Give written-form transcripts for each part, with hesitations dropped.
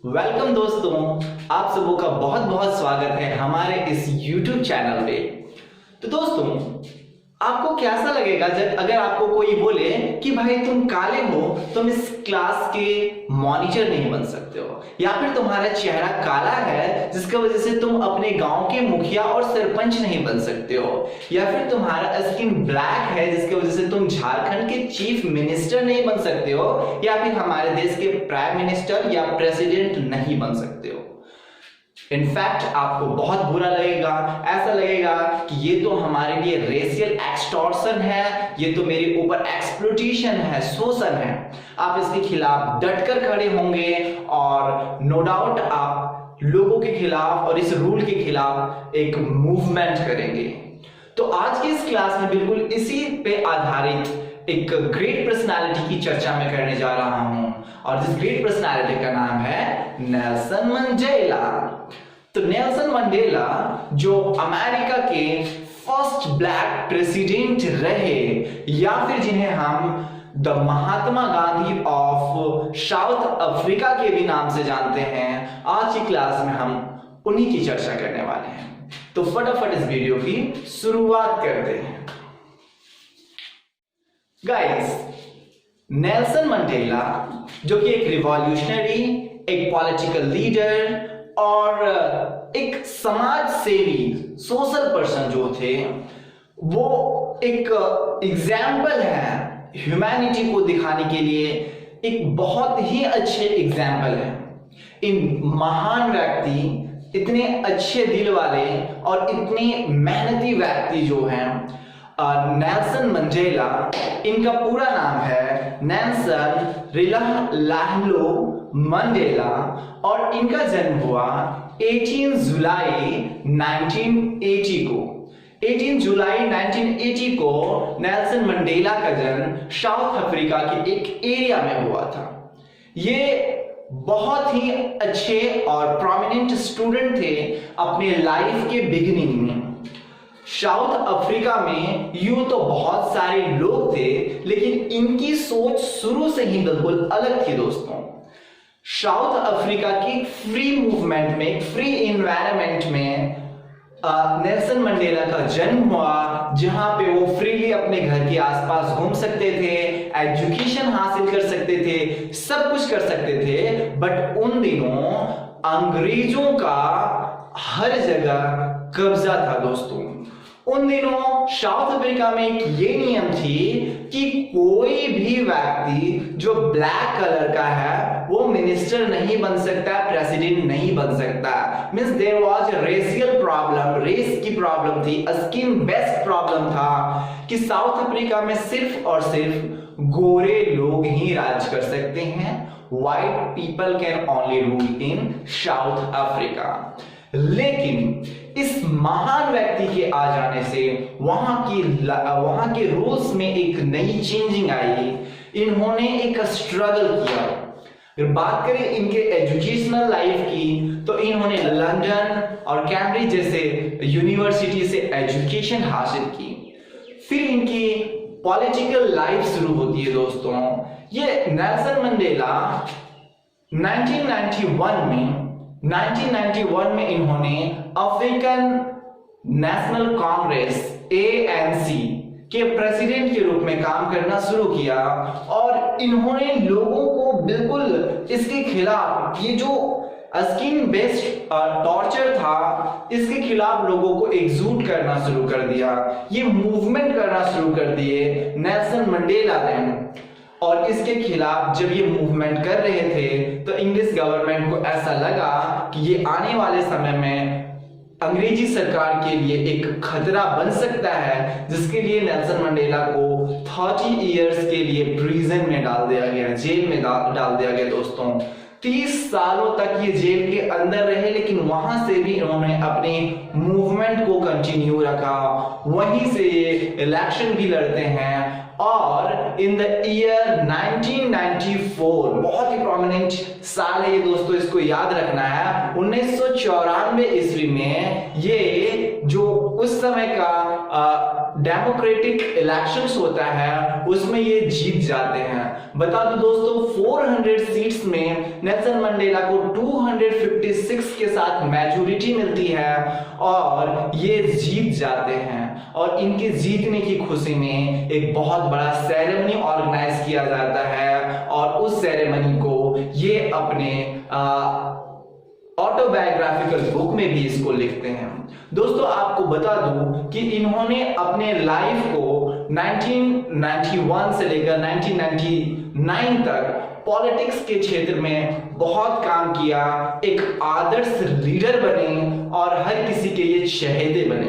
Welcome दोस्तों, आप सबों का बहुत बहुत स्वागत है हमारे इस YouTube चैनल पे। तो दोस्तों, आपको कैसा लगेगा जब अगर आपको कोई बोले कि भाई तुम काले हो, तुम इस क्लास के मॉनिटर नहीं बन सकते हो, या फिर तुम्हारा चेहरा काला है जिसकी वजह से तुम अपने गांव के मुखिया और सरपंच नहीं बन सकते हो, या फिर तुम्हारा स्किन ब्लैक है जिसकी वजह से तुम झारखंड के चीफ मिनिस्टर नहीं बन सकते हो, या फिर हमारे देश के प्राइम मिनिस्टर या प्रेसिडेंट नहीं बन सकते हो। इनफैक्ट आपको बहुत बुरा लगेगा, ऐसा लगेगा कि ये तो हमारे लिए रेशियल एक्सटॉर्शन है, ये तो मेरे ऊपर एक्सप्लॉइटेशन है, शोषण है। आप इसके खिलाफ डटकर खड़े होंगे और नो डाउट आप लोगों के खिलाफ और इस रूल के खिलाफ एक मूवमेंट करेंगे। तो आज की इस क्लास में बिल्कुल इसी पे आधारित एक ग्रेट पर्सनालिटी की चर्चा मैं करने जा रहा हूं, और जिस ग्रेट पर्सनालिटी का नाम है नेल्सन मंडेला। तो नेल्सन मंडेला जो अमेरिका के फर्स्ट ब्लैक प्रेसिडेंट रहे, या फिर जिन्हें हम the Mahatma Gandhi of south Africa के भी नाम से जानते हैं, आज की क्लास में हम उन्हीं की चर्चा करने वाले हैं। तो फटाफट इस वीडियो की शुरुआत करते हैं। गाइस, नेल्सन मंडेला जो कि एक रिवॉल्यूशनरी, एक पॉलिटिकल लीडर और एक समाज सेवी सोशल पर्सन जो थे, वो एक एग्जाम्पल है ह्यूमैनिटी को दिखाने के लिए, एक बहुत ही अच्छे एग्जाम्पल है। इन महान व्यक्ति, इतने अच्छे दिल वाले और इतने मेहनती व्यक्ति जो हैं, नेल्सन मंडेला, इनका पूरा नाम है नेल्सन रिलाहलो मंडेला, और इनका जन्म हुआ 18 जुलाई 1980 को। 18 जुलाई 1980 को नेल्सन मंडेला का जन्म साउथ अफ्रीका के एक एरिया में हुआ था। ये बहुत ही अच्छे और प्रोमिनेंट स्टूडेंट थे अपने लाइफ के बिगिनिंग में। साउथ अफ्रीका में यूं तो बहुत सारे लोग थे, लेकिन इनकी सोच शुरू से ही बिल्कुल अलग थी दोस्तों। साउथ अफ्रीका की फ्री मूवमेंट में, फ्री एनवायरनमेंट में नेल्सन मंडेला का जन्म हुआ, जहां पे वो फ्रीली अपने घर के आसपास घूम सकते थे, एजुकेशन हासिल कर सकते थे, सब कुछ कर सकते थे। बट उन दिनों अंग्रेजों का हर जगह कब्जा था दोस्तों। उन दिनों साउथ अफ्रीका में एक ये नियम थी कि कोई भी व्यक्ति जो ब्लैक कलर का है वो मिनिस्टर नहीं बन सकता, प्रेसिडेंट नहीं बन सकता। Means there was a racial problem, race की प्रॉब्लम थी, स्किन बेस्ड प्रॉब्लम था कि साउथ अफ्रीका में सिर्फ और सिर्फ गोरे लोग ही राज कर सकते हैं। White people can only rule in south Africa. लेकिन इस महान व्यक्ति के आ जाने से वहां के रूल्स में एक नई चेंजिंग आई। इन्होंने एक स्ट्रगल किया। अगर बात करें इनके एजुकेशनल लाइफ की, तो इन्होंने लंदन और कैम्ब्रिज जैसे यूनिवर्सिटी से एजुकेशन हासिल की। फिर इनकी पॉलिटिकल लाइफ शुरू होती है दोस्तों। ये नेल्सन मंडेला 1991 में इन्होंने अफ्रीकन नेशनल कांग्रेस ANC के प्रेसिडेंट के रूप में काम करना शुरू किया, और इन्होंने लोगों को बिल्कुल इसके खिलाफ, ये जो स्किन बेस्ड टॉर्चर था, इसके खिलाफ लोगों को एकजुट करना शुरू कर दिया। ये मूवमेंट करना शुरू कर दिए नेल्सन मंडेला ने। और इसके खिलाफ जब ये मूवमेंट कर रहे थे, तो इंग्लिश गवर्नमेंट को ऐसा लगा कि ये आने वाले समय में अंग्रेजी सरकार के लिए एक खतरा बन सकता है, जिसके लिए नेल्सन मंडेला को 30 इयर्स के लिए प्रिजन में डाल दिया गया, जेल में डाल दिया गया दोस्तों। 30 सालों तक ये जेल के अंदर रहे, लेकिन वहां से भी इन्होंने अपनी मूवमेंट को कंटिन्यू रखा। वहीं से ये इलेक्शन भी लड़ते हैं और इन द ईयर 1994, बहुत ही प्रोमिनेंट साल है ये दोस्तों, इसको याद रखना है, 1994 ईस्वी में ये जो उस समय का डेमोक्रेटिक इलेक्शंस होता है उसमें ये जीत जाते हैं। बता दो दोस्तों 400 सीट्स में नेल्सन मंडेला को 256 के साथ मेजॉरिटी मिलती है और ये जीत जाते हैं। और इनके जीतने की खुशी में एक बहुत बड़ा सेरेमनी ऑर्गेनाइज किया जाता है और उस सेरेमनी को ये अपने ऑटोबायोग्राफिकल बुक में भी इसको लिखते हैं। दोस्तों आपको बता दूं कि इन्होंने अपने लाइफ को 1991 से लेकर 1999 तक पॉलिटिक्स के क्षेत्र में बहुत काम किया, एक आदर्श लीडर बने और हर किसी के ये चहेते बने।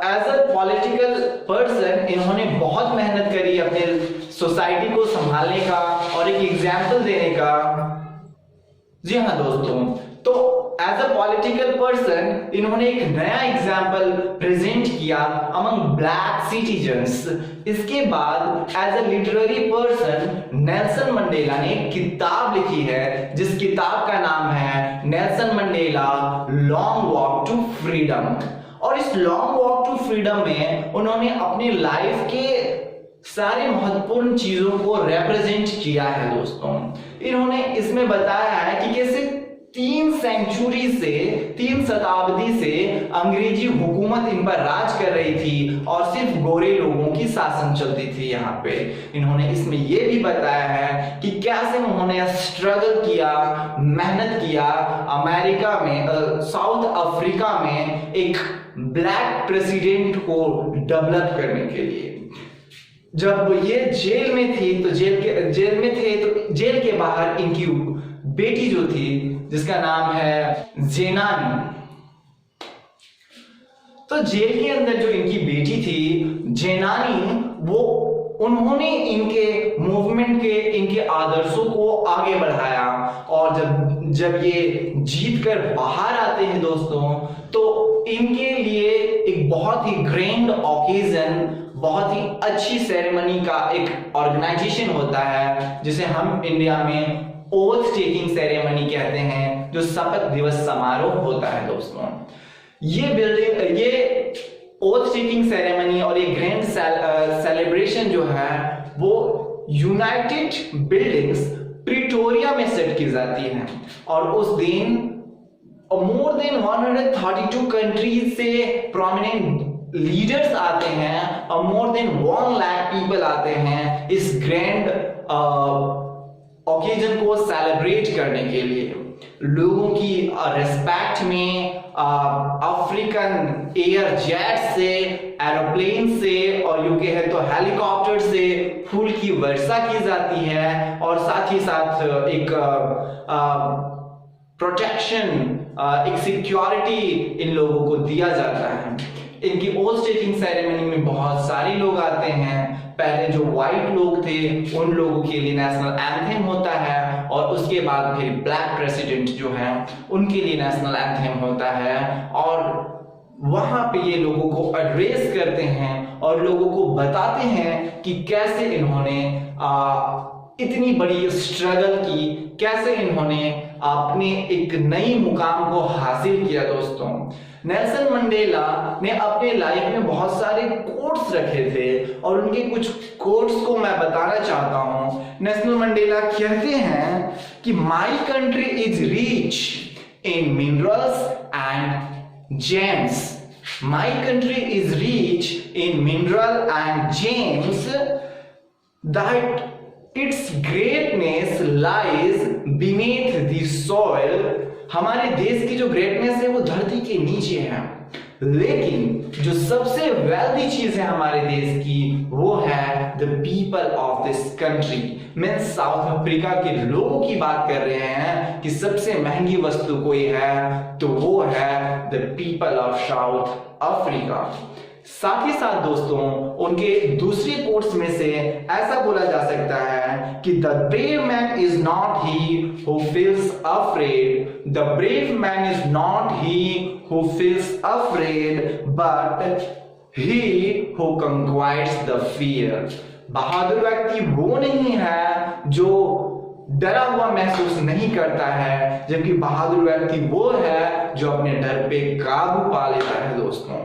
एज अ पॉलिटिकल पर्सन इन्होंने बहुत मेहनत करी अपने सोसाइटी को संभालने का और एक एग्जाम्पल देने का। जी हाँ दोस्तों, तो एज अ पॉलिटिकल पर्सन इन्होंने एक नया एग्जाम्पल प्रेजेंट किया अमंग ब्लैक सिटीजन्स। इसके बाद as a literary person Nelson Mandela ने एक किताब लिखी है जिस किताब का नाम है Nelson Mandela long walk to freedom. और इस लॉन्ग वॉक टू फ्रीडम में उन्होंने अपनी लाइफ के सारे महत्वपूर्ण चीजों को रिप्रेजेंट किया है दोस्तों। इन्होंने इसमें बताया है कि कैसे 3 शताब्दी से अंग्रेजी हुकूमत इन पर राज कर रही थी और सिर्फ गोरे लोगों की शासन चलती थी यहाँ पे। इन्होंने इसमें यह भी बताया है कि कैसे उन्होंने स्ट्रगल किया, मेहनत किया अमेरिका में, साउथ अफ्रीका में एक ब्लैक प्रेसिडेंट को डेवलप करने के लिए। जब ये जेल में थी तो जेल के बाहर इनकी बेटी जो थी जिसका नाम है जेनानी, तो जेल के अंदर जो इनकी बेटी थी जेनानी, वो उन्होंने इनके मूवमेंट के, इनके आदर्शों को आगे बढ़ाया। और जब ये जीत कर बाहर आते हैं दोस्तों, तो इनके लिए एक बहुत ही ग्रैंड ओकेजन, बहुत ही अच्छी सेरेमनी का एक ऑर्गेनाइजेशन होता है जिसे हम इंडिया में ओथ टेकिंग सेरेमनी कहते हैं, जो शपथ दिवस समारोह होता है दोस्तों। ये ओथ टेकिंग सेरेमनी और ये ग्रैंड सेलिब्रेशन जो है वो यूनाइटेड बिल्डिंग्स प्रिटोरिया में सेट की जाती है। और उस दिन मोर देन 132 कंट्रीज से प्रोमिनेंट लीडर्स आते हैं और मोर देन 1 लाख पीपल आते हैं इस ग्रैंड ओकेजन को सेलिब्रेट करने के लिए। लोगों की रिस्पेक्ट में अफ्रीकन एयर जेट से, एरोप्लेन से और यूके है तो हेलीकॉप्टर से फूल की वर्षा की जाती है और साथ ही साथ एक प्रोटेक्शन, एक सिक्योरिटी इन लोगों को दिया जाता है। इनकी ओथ टेकिंग सेरेमनी में बहुत सारे लोग आते हैं। पहले जो व्हाइट लोग थे उन लोगों के लिए नेशनल एंथेम होता है और उसके बाद फिर ब्लैक प्रेसिडेंट जो है उनके लिए नेशनल एंथेम होता है। और वहां पे ये लोगों को एड्रेस करते हैं और लोगों को बताते हैं कि कैसे इन्होंने इतनी बड़ी स्ट्रगल की, कैसे इन्होंने अपने एक नई मुकाम को हासिल किया दोस्तों। नेल्सन मंडेला ने अपने लाइफ में बहुत सारे कोट्स रखे थे और उनके कुछ कोट्स को मैं बताना चाहता हूं। नेल्सन मंडेला कहते हैं कि my country is rich in minerals and James. My country is rich in mineral and James that its greatness lies beneath the soil। हमारे देश की जो ग्रेटनेस है वो धरती के नीचे है, लेकिन जो सबसे वेल्दी चीज है हमारे देश की वो है the people of this country. मैं साउथ अफ्रीका के लोगों की बात कर रहे हैं कि सबसे महंगी वस्तु कोई है तो वो है the people of south Africa. साथ ही साथ दोस्तों उनके दूसरे कोट्स में से ऐसा बोला जा सकता है कि the brave man is not he who feels afraid, the brave man is not he who feels afraid but he who conquers the fear. बहादुर व्यक्ति वो नहीं है जो डरा हुआ महसूस नहीं करता है, जबकि बहादुर व्यक्ति वो है जो अपने डर पे काबू पा लेता है। दोस्तों,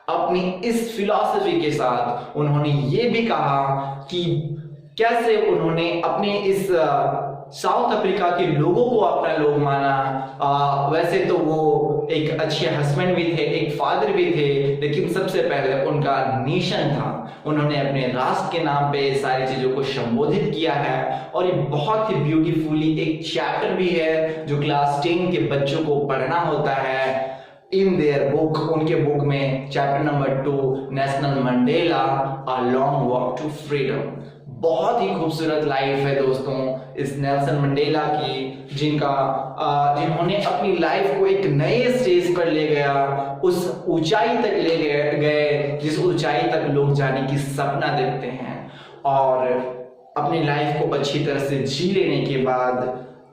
अपनी इस फिलॉसफी के साथ उन्होंने ये भी कहा कि कैसे उन्होंने अपने इस साउथ अफ्रीका के लोगों को अपना लोग माना। वैसे तो वो एक अच्छे हस्बैंड भी थे, एक फादर भी थे, लेकिन सबसे पहले उनका नेशन था। उन्होंने अपने राष्ट्र के नाम पे सारी चीजों को संबोधित किया है, और ये बहुत ही ब्यूटीफुली एक चैप्टर भी है जो क्लास 10 के बच्चों को पढ़ना होता है इन देयर बुक। उनके बुक में chapter number 2, national Mandela a long walk to freedom. बहुत ही खूबसूरत लाइफ है दोस्तों इस नेल्सन मंडेला की, जिन्होंने अपनी लाइफ को एक नए स्टेज पर ले गया, उस ऊंचाई तक ले गए जिस ऊंचाई तक लोग जाने की सपना देखते हैं। और अपनी लाइफ को अच्छी तरह से जी लेने के बाद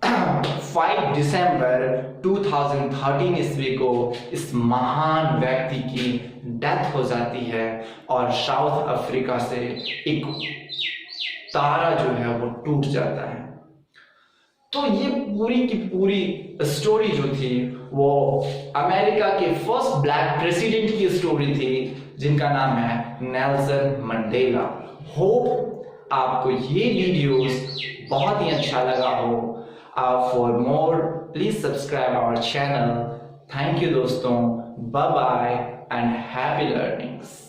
5 दिसंबर 2013 ईस्वी को इस महान व्यक्ति की डेथ हो जाती है, और साउथ अफ्रीका से एक तारा जो है वो टूट जाता है। तो ये पूरी की पूरी स्टोरी जो थी वो अमेरिका के फर्स्ट ब्लैक प्रेसिडेंट की स्टोरी थी, जिनका नाम है नेल्सन मंडेला। होप आपको ये वीडियोस बहुत ही अच्छा लगा हो। For more please subscribe our channel. Thank you दोस्तों, bye bye and happy learnings.